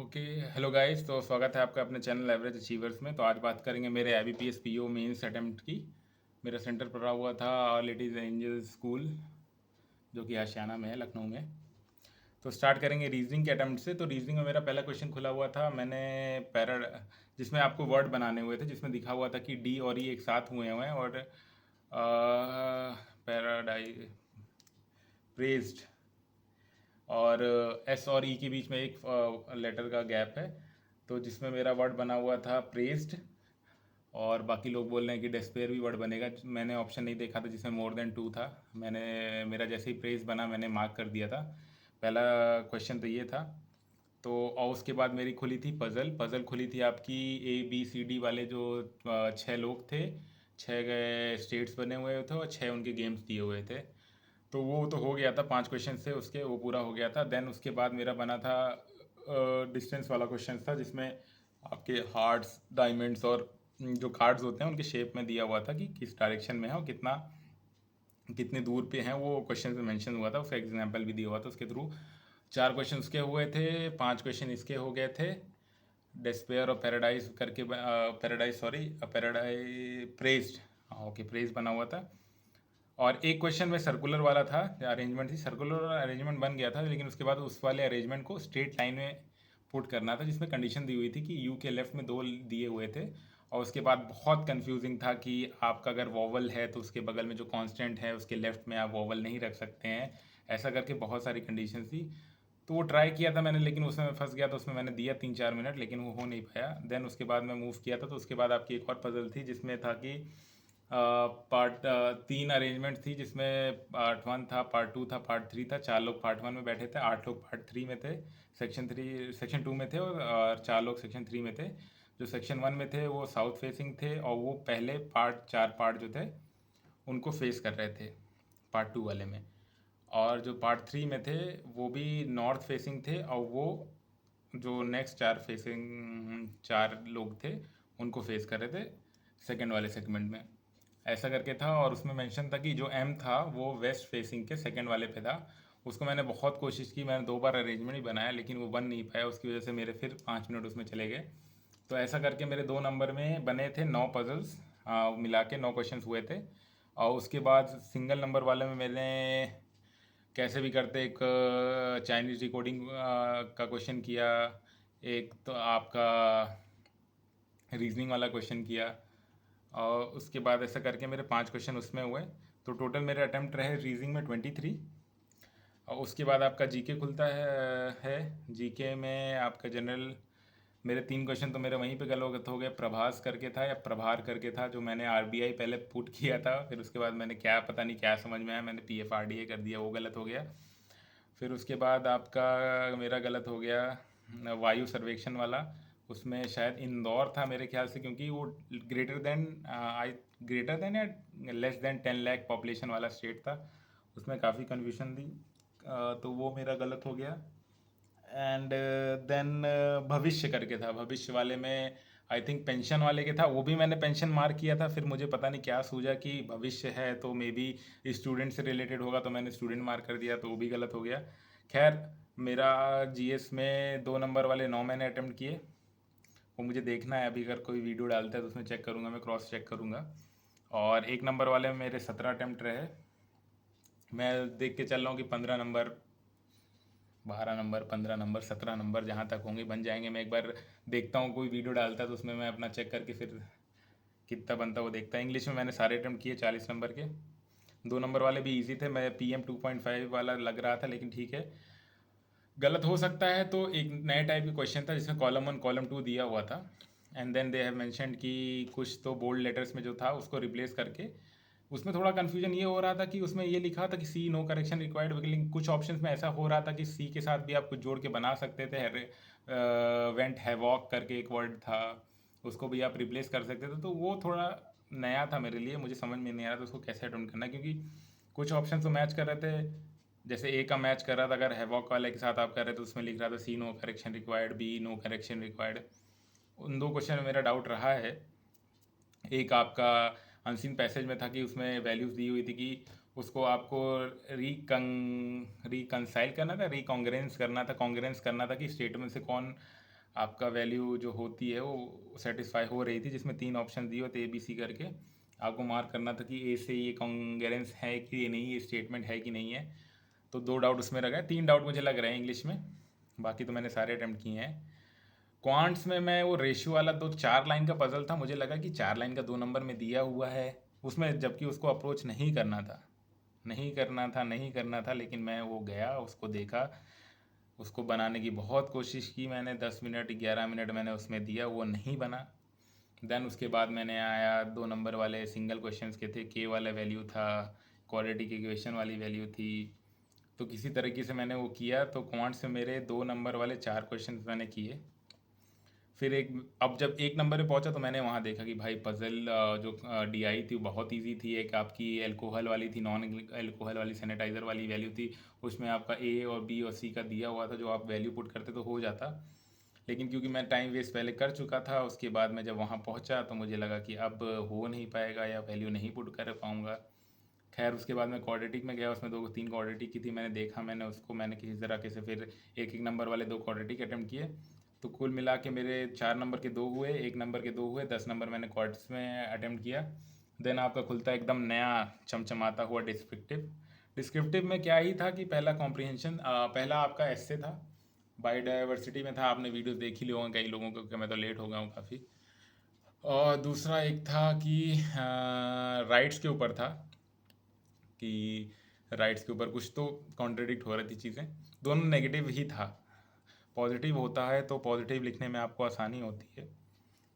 Okay. Hello guys, तो स्वागत है आपका अपने चैनल एवरेज अचीवर्स में। तो आज बात करेंगे मेरे IBPS PO मेंस अटेम्प्ट की। मेरा सेंटर पड़ा हुआ था लेडीज़ एंजल स्कूल, जो कि आशियाना में है, लखनऊ में। तो स्टार्ट करेंगे रीजनिंग के अटेम्प्ट से। तो रीजनिंग में मेरा पहला क्वेश्चन खुला हुआ था। मैंने पैरा जिसमें आपको वर्ड बनाने हुए थे, जिसमें दिखा हुआ था कि डी और ई एक साथ हुए हुए हैं और पैराडाई प्रेज्ड, और एस और ई के बीच में एक लेटर का गैप है। तो जिसमें मेरा वर्ड बना हुआ था प्रेज्ड, और बाकी लोग बोल रहे हैं कि डेस्पेयर भी वर्ड बनेगा। मैंने ऑप्शन नहीं देखा था जिसमें मोर देन 2 था। मेरा जैसे ही प्रेज बना मैंने मार्क कर दिया था। पहला क्वेश्चन तो ये था। तो और उसके बाद मेरी खुली थी पज़ल। पज़ल खुली थी आपकी ABCD वाले जो 6 लोग थे, 6 स्टेट्स बने हुए थे और 6 उनके गेम्स दिए हुए थे। तो वो तो हो गया था, 5 क्वेश्चन से उसके वो पूरा हो गया था। देन उसके बाद मेरा बना था डिस्टेंस वाला क्वेश्चन था, जिसमें आपके हार्ट्स, डायमंड्स और जो कार्ड्स होते हैं उनके शेप में दिया हुआ था कि किस डायरेक्शन में है और कितने दूर पे हैं, वो क्वेश्चन में मेंशन हुआ था। उसका एग्जांपल भी दिया हुआ था उसके थ्रू। 4 क्वेश्चन उसके हुए थे, 5 क्वेश्चन इसके हो गए थे। डेस्पेयर और पैराडाइज करके पैराडाइज, सॉरी, पैराडाइज प्रेस्ड, हाँ ओके, प्रेज बना हुआ था। और एक क्वेश्चन में सर्कुलर वाला था, अरेंजमेंट थी, सर्कुलर अरेंजमेंट बन गया था, लेकिन उसके बाद उस वाले अरेंजमेंट को स्ट्रेट लाइन में पुट करना था, जिसमें कंडीशन दी हुई थी कि यू के लेफ्ट में 2 दिए हुए थे। और उसके बाद बहुत कंफ्यूजिंग था कि आपका अगर वॉवल है तो उसके बगल में जो कांस्टेंट है उसके लेफ्ट में आप वॉवल नहीं रख सकते हैं। ऐसा करके बहुत सारी कंडीशन थी। तो वो ट्राई किया था मैंने, लेकिन उसमें मैं फंस गया। तो उसमें मैंने दिया 3-4 मिनट, लेकिन वो हो नहीं पाया। देन उसके बाद मैं मूव किया था। तो उसके बाद आपकी एक और पजल थी, जिसमें था कि पार्ट 3 अरेंजमेंट थी, जिसमें पार्ट 1 था, पार्ट 2 था, पार्ट 3 था। 4 लोग पार्ट 1 में बैठे थे, 8 लोग पार्ट 3 में थे, सेक्शन 2 में थे, और 4 लोग सेक्शन 3 में थे। जो सेक्शन 1 में थे वो साउथ फेसिंग थे, और वो पहले 4 पार्ट जो थे उनको फेस कर रहे थे पार्ट 2 वाले में। और जो पार्ट 3 में थे वो भी नॉर्थ फेसिंग थे, और वो जो नेक्स्ट 4 लोग थे उनको फेस कर रहे थे सेकंड वाले सेगमेंट में। ऐसा करके था। और उसमें मेंशन था कि जो M था वो वेस्ट फेसिंग के सेकंड वाले पे था। उसको मैंने बहुत कोशिश की, मैंने 2 बार अरेंजमेंट ही बनाया, लेकिन वो बन नहीं पाया। उसकी वजह से मेरे फिर 5 मिनट उसमें चले गए। तो ऐसा करके मेरे 2 नंबर में बने थे 9 पजल्स, मिला के 9 क्वेश्चंस हुए थे। और उसके बाद सिंगल नंबर वाले में मैंने कैसे भी करते एक चाइनीज़ डिकोडिंग का क्वेश्चन किया, एक तो आपका रीजनिंग वाला क्वेश्चन किया, और उसके बाद ऐसा करके मेरे 5 क्वेश्चन उसमें हुए। तो टोटल मेरे अटैम्प्ट रहे रीजनिंग में 23। और उसके बाद आपका जीके खुलता है। जीके में आपका जनरल, मेरे 3 क्वेश्चन तो मेरे वहीं पे गलत हो गए। प्रभास करके था या प्रभार करके था, जो मैंने RBI पहले पुट किया था, फिर उसके बाद मैंने क्या पता नहीं क्या समझ में आया, मैंने PFRDA कर दिया, वो गलत हो गया। फिर उसके बाद आपका मेरा गलत हो गया वायु सर्वेक्षण वाला। उसमें शायद इंदौर था मेरे ख्याल से, क्योंकि वो ग्रेटर देन ग्रेटर देन या लेस देन 10 लाख पॉपुलेशन वाला स्टेट था। उसमें काफ़ी कन्फ्यूजन थी। तो वो मेरा गलत हो गया। एंड देन भविष्य करके था, भविष्य वाले में आई थिंक पेंशन वाले के था, वो भी मैंने पेंशन मार्क किया था। फिर मुझे पता नहीं क्या सूझा कि भविष्य है तो मे बी स्टूडेंट से रिलेटेड होगा, तो मैंने स्टूडेंट मार्क कर दिया, तो वो भी गलत हो गया। खैर, मेरा GS में 2 नंबर वाले 9 मैंने अटेम्प्ट किए। वो मुझे देखना है, अभी अगर कोई वीडियो डालता है तो उसमें चेक करूँगा, मैं क्रॉस चेक करूँगा। और 1 नंबर वाले में मेरे 17 अटेम्प्ट रहे। मैं देख के चल रहा हूँ कि 15 नंबर, 12 नंबर, 15 नंबर, 17 नंबर जहाँ तक होंगे बन जाएंगे। मैं एक बार देखता हूँ, कोई वीडियो डालता है तो उसमें मैं अपना चेक करके फिर कितना बनता है वो देखता है। इंग्लिश में मैंने सारे अटेम्प्ट किए 40 नंबर के। 2 नंबर वाले भी इजी थे, मैं PM 2.5 वाला लग रहा था, लेकिन ठीक है, गलत हो सकता है। तो एक नए टाइप का क्वेश्चन था जिसमें कॉलम 1 कॉलम 2 दिया हुआ था। And then they have mentioned कि कुछ तो बोल्ड लेटर्स में जो था उसको रिप्लेस करके, उसमें थोड़ा कन्फ्यूजन ये हो रहा था कि उसमें ये लिखा था कि सी नो करेक्शन रिक्वायर्ड, लेकिन कुछ ऑप्शंस में ऐसा हो रहा था कि सी के साथ भी आप कुछ जोड़ के बना सकते थे। वेंट हैवॉक करके एक वर्ड था, उसको भी आप रिप्लेस कर सकते थे। तो वो थोड़ा नया था मेरे लिए, मुझे समझ में नहीं आ रहा था उसको कैसे अटेम्प्ट करना है, क्योंकि कुछ ऑप्शन तो मैच कर रहे थे। जैसे ए का मैच कर रहा था, अगर हैवॉक वाले के साथ आप कर रहे थे तो उसमें लिख रहा था C no correction required, B no correction required. उन 2 क्वेश्चन में मेरा डाउट रहा है। एक आपका अनसीन पैसेज में था कि उसमें वैल्यूज़ दी हुई थी कि उसको आपको रिकंसाइल करना था, रिकॉन्ग्रेंस करना था, कॉन्ग्रेंस करना था कि स्टेटमेंट से कौन आपका वैल्यू जो होती है वो सेटिस्फाई हो रही थी, जिसमें 3 ऑप्शन दिए होते ए बी सी करके। आपको मार्क करना था कि ए से ये कॉन्ग्रुएंस है कि नहीं, ये स्टेटमेंट है कि नहीं है। तो 2 डाउट उसमें लगा है, 3 डाउट मुझे लग रहे हैं इंग्लिश में, बाकी तो मैंने सारे अटेम्प्ट किए हैं। क्वांट्स में मैं वो रेशियो वाला 4 लाइन का पजल था, मुझे लगा कि 4 लाइन का 2 नंबर में दिया हुआ है उसमें, जबकि उसको अप्रोच नहीं करना था, नहीं करना था, लेकिन मैं वो गया, उसको देखा, उसको बनाने की बहुत कोशिश की मैंने, 10 मिनट 11 मिनट मैंने उसमें दिया, वो नहीं बना। देन उसके बाद मैंने आया 2 नंबर वाले सिंगल क्वेश्चंस के थे, के वाला वैल्यू था, क्वाड्रेटिक इक्वेशन वाली वैल्यू थी। तो किसी तरीके से मैंने वो किया, तो क्वांट से मेरे 2 नंबर वाले 4 क्वेश्चन मैंने किए। फिर अब जब 1 नंबर पे पहुंचा तो मैंने वहाँ देखा कि भाई पज़ल जो डी आई थी वो बहुत इजी थी। एक आपकी एल्कोहल वाली थी, नॉन एल्कोहल वाली सैनिटाइज़र वाली वैल्यू थी, उसमें आपका ए और बी और सी का दिया हुआ था, जो आप वैल्यू पुट करते तो हो जाता। लेकिन क्योंकि मैं टाइम वेस्ट पहले कर चुका था, उसके बाद मैं जब वहाँ पहुँचा तो मुझे लगा कि अब हो नहीं पाएगा या वैल्यू नहीं पुट कर पाऊँगा। खैर उसके बाद मैं क्वाड्रेटिक में गया, उसमें 2-3 क्वाड्रेटिक की थी, मैंने देखा, मैंने किसी तरीके से फिर एक एक नंबर वाले 2 क्वाड्रेटिक अटैम्प्ट किए। तो कुल मिला के मेरे 4 नंबर के 2 हुए, 1 नंबर के 2 हुए, 10 नंबर मैंने क्वाड्स में अटैम्प्ट किया। देन आपका खुलता है एकदम नया चमचमाता हुआ डिस्क्रिप्टिव। डिस्क्रिप्टिव में क्या ही था कि पहला कॉम्प्रिहेंशन, पहला आपका एस्से था, बायोडाइवर्सिटी में था, आपने वीडियो देख ही लिए होंगे कई लोगों को, कि मैं तो लेट हो गया हूँ काफ़ी। और दूसरा एक था कि राइट्स के ऊपर था, कि राइट्स के ऊपर कुछ तो कॉन्ट्रडिक्ट हो रही थी चीज़ें, दोनों नेगेटिव ही था। पॉजिटिव होता है तो पॉजिटिव लिखने में आपको आसानी होती है,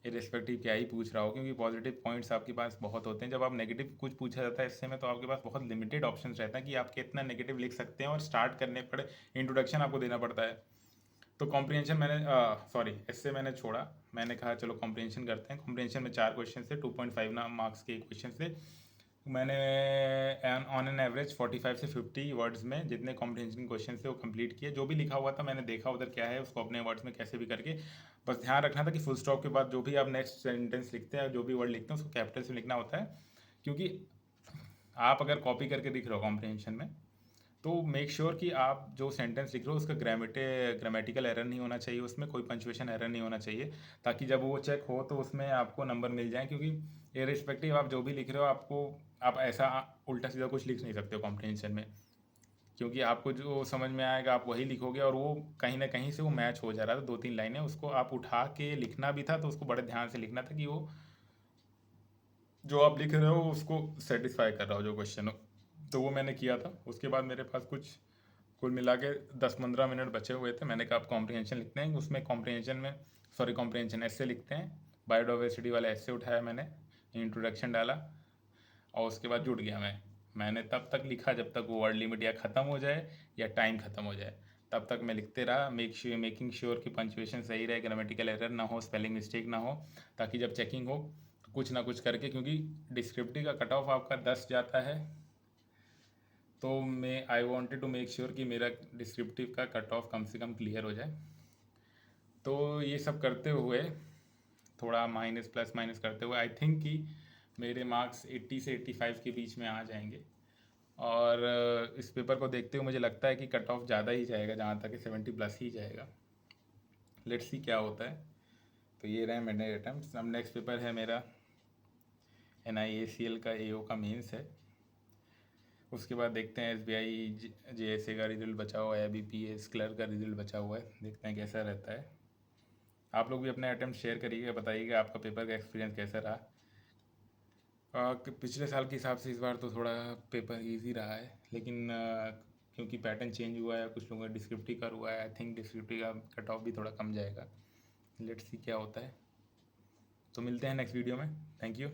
इरेस्पेक्टिव क्या ही पूछ रहा हो, क्योंकि पॉजिटिव पॉइंट्स आपके पास बहुत होते हैं। जब आप नेगेटिव कुछ पूछा जाता है इससे में, तो आपके पास बहुत लिमिटेड ऑप्शंस रहते हैं कि आप कितना नेगेटिव लिख सकते हैं, और स्टार्ट करने पर इंट्रोडक्शन आपको देना पड़ता है। तो कॉम्प्रिहेंशन मैंने सॉरी इससे मैंने छोड़ा, मैंने कहा चलो कॉम्प्रिहेंशन करते हैं। कॉम्प्रिहेंशन में 4 क्वेश्चन थे, 2.5 ना मार्क्स के क्वेश्चन थे। मैंने ऑन एन एवरेज 45 से 50 वर्ड्स में जितने कॉम्प्रिहेंशन क्वेश्चन थे वो कंप्लीट किए। जो भी लिखा हुआ था मैंने देखा उधर क्या है, उसको अपने वर्ड्स में कैसे भी करके, बस ध्यान रखना था कि फुल स्टॉप के बाद जो भी आप नेक्स्ट सेंटेंस लिखते हैं, जो भी वर्ड लिखते हैं, उसको कैपिटल से लिखना होता है। क्योंकि आप अगर कॉपी करके लिख रहे हो कॉम्प्रिहेंशन में, तो मेक श्योर कि आप जो सेंटेंस लिख रहे हो उसका ग्रामेटिकल एरर नहीं होना चाहिए, उसमें कोई पंचुएशन एरर नहीं होना चाहिए, ताकि जब वो चेक हो तो उसमें आपको नंबर मिल जाए। क्योंकि इर्रिस्पेक्टिव आप जो भी लिख रहे हो, आप ऐसा उल्टा सीधा कुछ लिख नहीं सकते हो कॉम्प्रिहेंशन में, क्योंकि आपको जो समझ में आएगा आप वही लिखोगे, और वो कहीं ना कहीं से वो मैच हो जा रहा था। 2-3 लाइनें उसको आप उठा के लिखना भी था, तो उसको बड़े ध्यान से लिखना था कि वो जो आप लिख रहे हो उसको सेटिस्फाई कर रहा हो जो क्वेश्चन हो। तो वो मैंने किया था। उसके बाद मेरे पास कुछ कुल मिला के 10-15 मिनट बचे हुए थे। मैंने कहा आप कॉम्प्रिहेंशन लिखते हैं, उसमें कॉम्प्रिहेंशन ऐसे लिखते हैं। बायोडाइवर्सिटी वाला ऐसे उठाया मैंने, इंट्रोडक्शन डाला, और उसके बाद जुट गया मैंने तब तक लिखा जब तक वो वर्ड लिमिट या ख़त्म हो जाए या टाइम ख़त्म हो जाए, तब तक मैं लिखते रहा, मेकिंग श्योर कि पंचुएशन सही रहे, ग्रामेटिकल एरर ना हो, स्पेलिंग मिस्टेक ना हो, ताकि जब चेकिंग हो तो कुछ ना कुछ करके, क्योंकि डिस्क्रिप्टिव का कट ऑफ आपका 10 जाता है, तो मैं I wanted to make sure कि मेरा डिस्क्रिप्टिव का कट ऑफ कम से कम क्लियर हो जाए। तो ये सब करते हुए, थोड़ा माइनस प्लस माइनस करते हुए, आई थिंक कि मेरे मार्क्स 80 से 85 के बीच में आ जाएंगे। और इस पेपर को देखते हुए मुझे लगता है कि कट ऑफ ज़्यादा ही जाएगा, जहाँ तक कि 70 प्लस ही जाएगा। लेट्स सी क्या होता है। तो ये रहे मेरे अटैम्प्ट। अब नेक्स्ट पेपर है मेरा NIACL का AO का मेंस है। उसके बाद देखते हैं SBI JSA का रिजल्ट बचा हुआ है, BPS क्लर्क का रिजल्ट बचा हुआ है, देखते हैं कैसा रहता है। आप लोग भी अपने अटैम्प्ट शेयर करिएगा, बताइएगा आपका पेपर का एक्सपीरियंस कैसा रहा। कि पिछले साल के हिसाब से इस बार तो थोड़ा पेपर इजी रहा है, लेकिन क्योंकि पैटर्न चेंज हुआ है, कुछ लोगों का डिस्क्रिप्टिव का हुआ है, आई थिंक डिस्क्रिप्टिव का कट ऑफ भी थोड़ा कम जाएगा। लेट्स सी क्या होता है। तो मिलते हैं नेक्स्ट वीडियो में। Thank you.